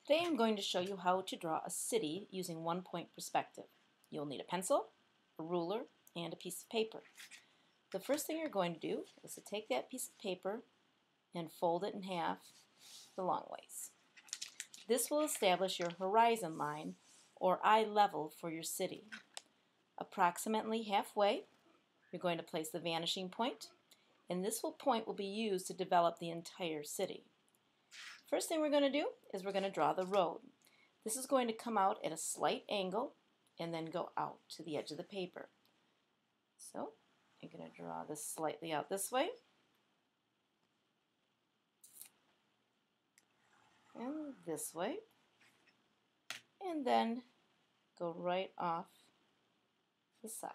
Today I'm going to show you how to draw a city using one-point perspective. You'll need a pencil, a ruler, and a piece of paper. The first thing you're going to do is to take that piece of paper and fold it in half the long ways. This will establish your horizon line or eye level for your city. Approximately halfway, you're going to place the vanishing point, and this point will be used to develop the entire city. First thing we're going to do is we're going to draw the road. This is going to come out at a slight angle and then go out to the edge of the paper. So I'm going to draw this slightly out this way and this way, and then go right off the side.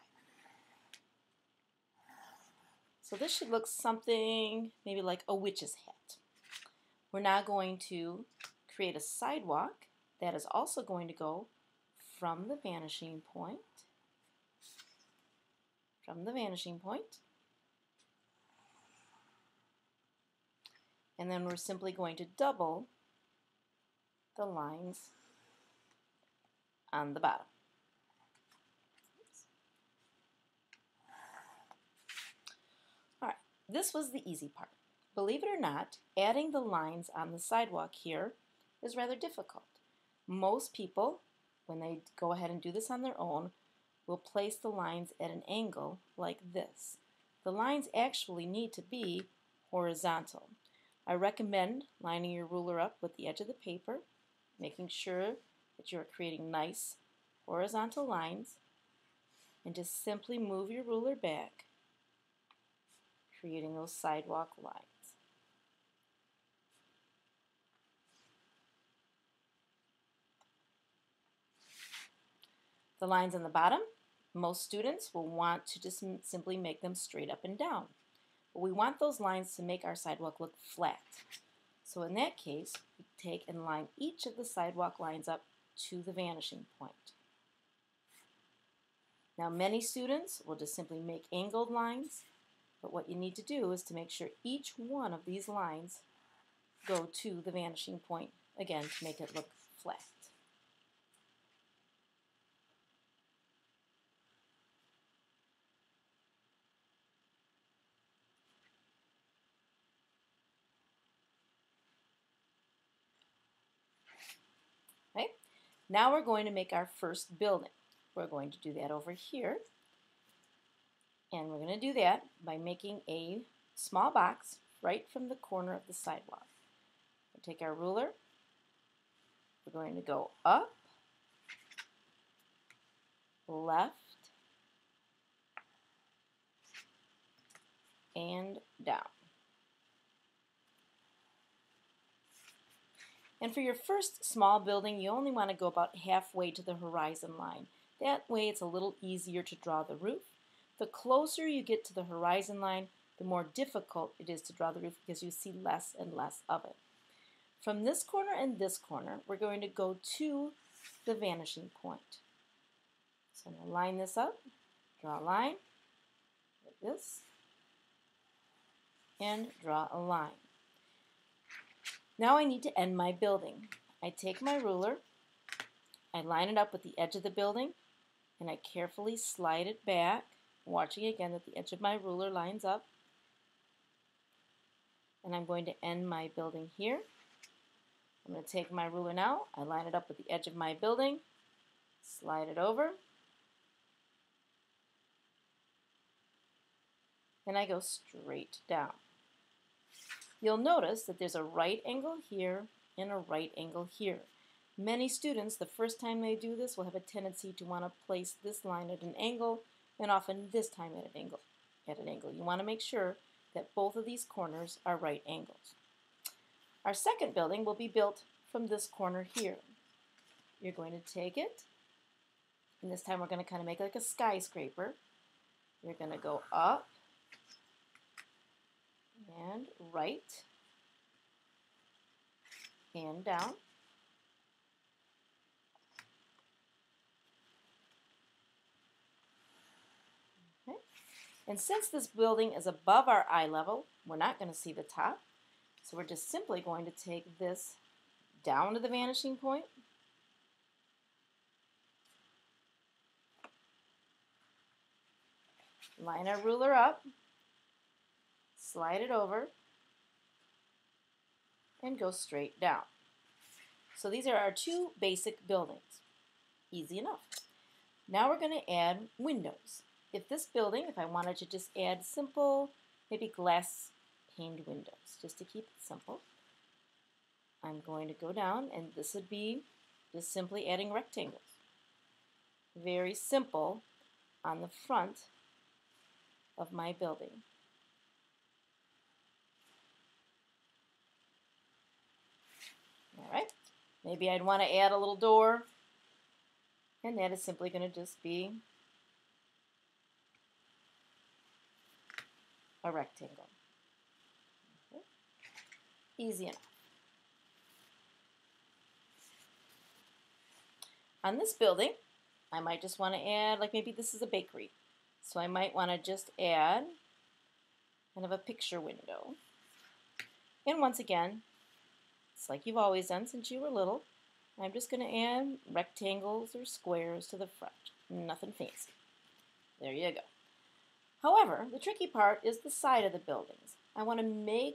So this should look something maybe like a witch's hat. We're now going to create a sidewalk that is also going to go from the vanishing point, and then we're simply going to double the lines on the bottom. Alright, this was the easy part. Believe it or not, adding the lines on the sidewalk here is rather difficult. Most people, when they go ahead and do this on their own, will place the lines at an angle like this. The lines actually need to be horizontal. I recommend lining your ruler up with the edge of the paper, making sure that you are creating nice horizontal lines, and just simply move your ruler back, creating those sidewalk lines. The lines on the bottom, most students will want to just simply make them straight up and down. But we want those lines to make our sidewalk look flat. So in that case, we take and line each of the sidewalk lines up to the vanishing point. Now many students will just simply make angled lines, but what you need to do is to make sure each one of these lines go to the vanishing point, again, to make it look flat. Okay. Now we're going to make our first building. We're going to do that over here. And we're going to do that by making a small box right from the corner of the sidewalk. We'll take our ruler. We're going to go up, left, and down. And for your first small building, you only want to go about halfway to the horizon line. That way it's a little easier to draw the roof. The closer you get to the horizon line, the more difficult it is to draw the roof because you see less and less of it. From this corner and this corner, we're going to go to the vanishing point. So I'm going to line this up, draw a line like this, and draw a line. Now I need to end my building. I take my ruler, I line it up with the edge of the building, and I carefully slide it back, watching again that the edge of my ruler lines up. And I'm going to end my building here. I'm going to take my ruler now, I line it up with the edge of my building, slide it over, and I go straight down. You'll notice that there's a right angle here and a right angle here. Many students, the first time they do this, will have a tendency to want to place this line at an angle and often this time at an angle. You want to make sure that both of these corners are right angles. Our second building will be built from this corner here. You're going to take it, and this time we're going to kind of make like a skyscraper. You're going to go up and right and down. Okay. And since this building is above our eye level, we're not going to see the top. So we're just simply going to take this down to the vanishing point. Line our ruler up, slide it over, and go straight down. So these are our two basic buildings. Easy enough. Now we're going to add windows. If this building, if I wanted to just add simple, maybe glass paned windows, just to keep it simple, I'm going to go down, and this would be just simply adding rectangles. Very simple on the front of my building. All right, maybe I'd want to add a little door, and that is simply going to just be a rectangle. Okay. Easy enough. On this building, I might just want to add, like maybe this is a bakery. So I might want to just add kind of a picture window. And once again, it's like you've always done since you were little. I'm just going to add rectangles or squares to the front. Nothing fancy. There you go. However, the tricky part is the side of the buildings. I want to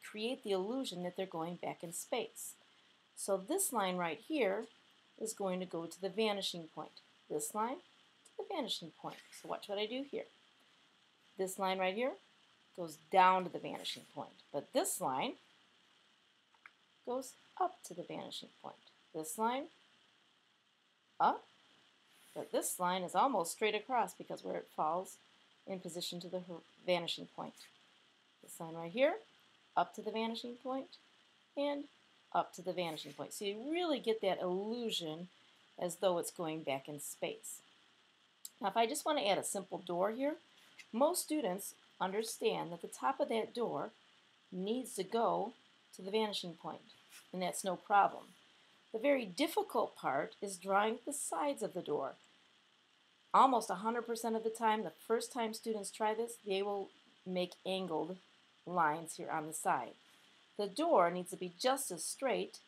create the illusion that they're going back in space. So this line right here is going to go to the vanishing point. This line to the vanishing point. So watch what I do here. This line right here goes down to the vanishing point. But this line goes up to the vanishing point. This line up. But this line is almost straight across because where it falls in position to the vanishing point. This line right here, up to the vanishing point, and up to the vanishing point. So you really get that illusion as though it's going back in space. Now if I just want to add a simple door here, most students understand that the top of that door needs to go to the vanishing point, and that's no problem. The very difficult part is drawing the sides of the door. Almost 100% of the time, the first time students try this, they will make angled lines here on the side. The door needs to be just as straight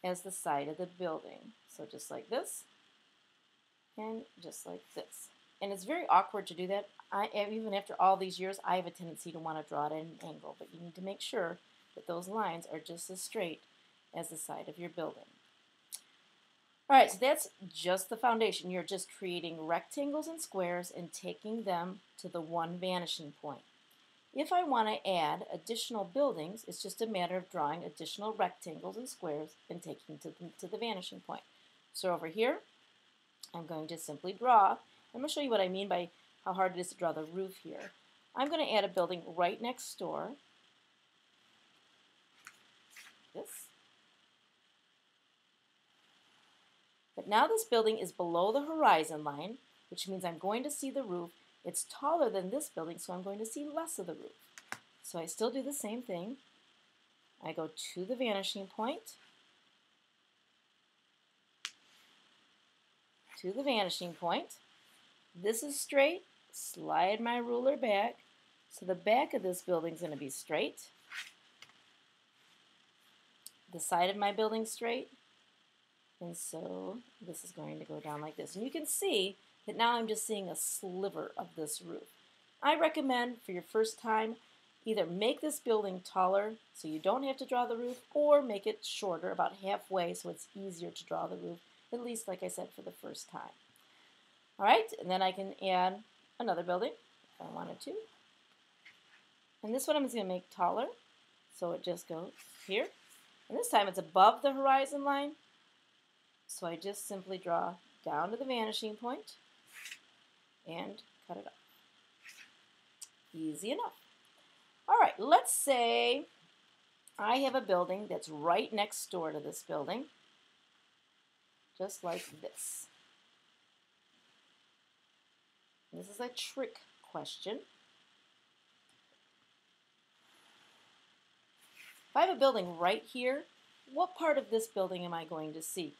as the side of the building. So just like this, and just like this. And it's very awkward to do that. Even after all these years, I have a tendency to want to draw it at an angle, but you need to make sure that those lines are just as straight as the side of your building. All right, so that's just the foundation. You're just creating rectangles and squares and taking them to the one vanishing point. If I want to add additional buildings, it's just a matter of drawing additional rectangles and squares and taking them to the vanishing point. So over here, I'm going to simply draw. I'm going to show you what I mean by how hard it is to draw the roof here. I'm going to add a building right next door. This. But now this building is below the horizon line, which means I'm going to see the roof. It's taller than this building, so I'm going to see less of the roof. So I still do the same thing. I go to the vanishing point, to the vanishing point. This is straight. Slide my ruler back. So the back of this building is going to be straight. The side of my building straight. And so this is going to go down like this. And you can see that now I'm just seeing a sliver of this roof. I recommend for your first time, either make this building taller so you don't have to draw the roof, or make it shorter, about halfway, so it's easier to draw the roof, at least, like I said, for the first time. All right, and then I can add another building if I wanted to. And this one I'm just going to make taller, so it just goes here. And this time it's above the horizon line, so I just simply draw down to the vanishing point and cut it off. Easy enough. All right, let's say I have a building that's right next door to this building, just like this. This is a trick question. If I have a building right here, what part of this building am I going to see?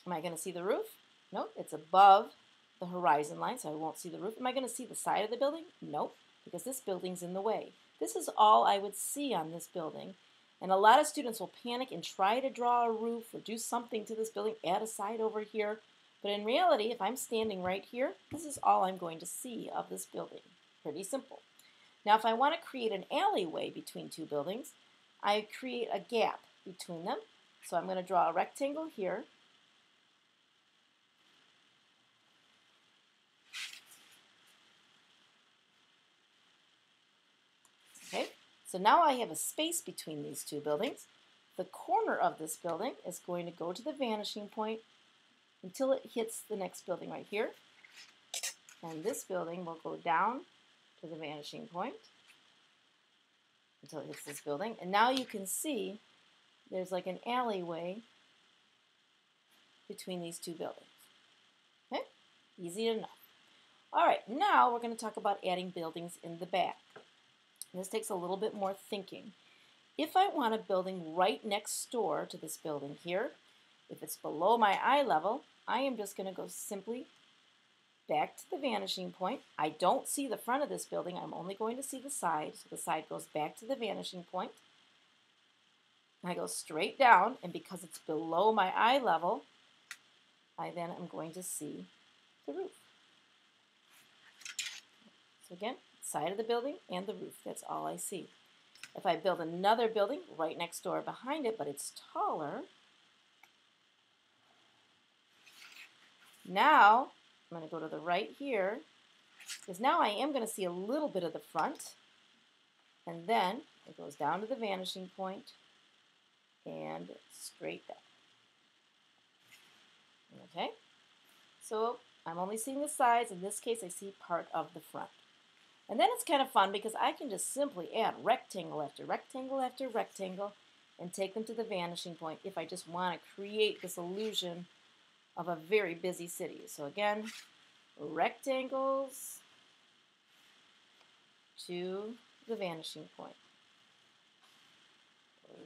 Am I going to see the roof? Nope, it's above the horizon line, so I won't see the roof. Am I going to see the side of the building? Nope, because this building's in the way. This is all I would see on this building. And a lot of students will panic and try to draw a roof or do something to this building, add a side over here. But in reality, if I'm standing right here, this is all I'm going to see of this building. Pretty simple. Now, if I want to create an alleyway between two buildings, I create a gap between them. So I'm going to draw a rectangle here. Okay, so now I have a space between these two buildings. The corner of this building is going to go to the vanishing point until it hits the next building right here. And this building will go down to the vanishing point until it hits this building. And now you can see there's like an alleyway between these two buildings. Okay, easy enough. All right, now we're going to talk about adding buildings in the back. This takes a little bit more thinking. If I want a building right next door to this building here, if it's below my eye level, I am just going to go simply back to the vanishing point. I don't see the front of this building. I'm only going to see the side. So the side goes back to the vanishing point. I go straight down, and because it's below my eye level, I then am going to see the roof. So again, side of the building and the roof. That's all I see. If I build another building right next door behind it, but it's taller, now I'm going to go to the right here, because now I am going to see a little bit of the front, and then it goes down to the vanishing point and straight down. Okay, so I'm only seeing the sides. In this case, I see part of the front. And then it's kind of fun because I can just simply add rectangle after rectangle after rectangle and take them to the vanishing point if I just want to create this illusion of a very busy city. So again, rectangles to the vanishing point.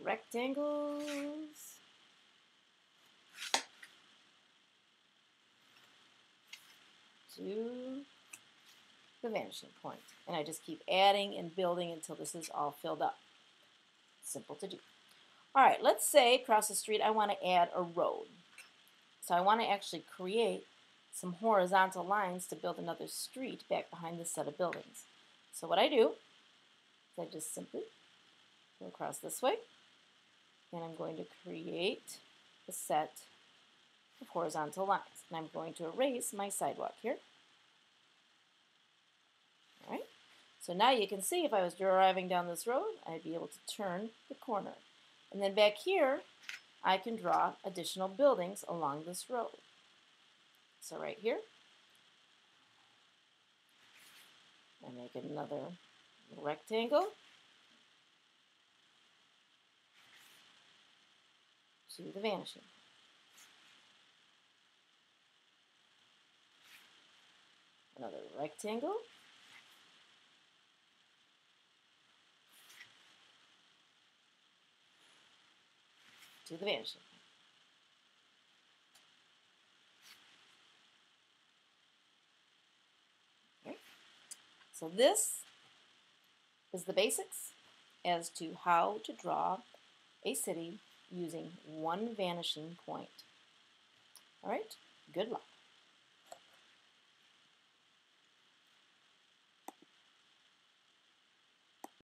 Rectangles to the vanishing point. And I just keep adding and building until this is all filled up. Simple to do. All right, let's say across the street I want to add a road. So I want to actually create some horizontal lines to build another street back behind this set of buildings. So what I do is I just simply go across this way, and I'm going to create a set of horizontal lines. And I'm going to erase my sidewalk here. All right. So now you can see if I was driving down this road, I'd be able to turn the corner. And then back here, I can draw additional buildings along this road. So right here, I make another rectangle to the vanishing. Another rectangle to the vanishing. Okay. So this is the basics as to how to draw a city using one vanishing point. All right, good luck.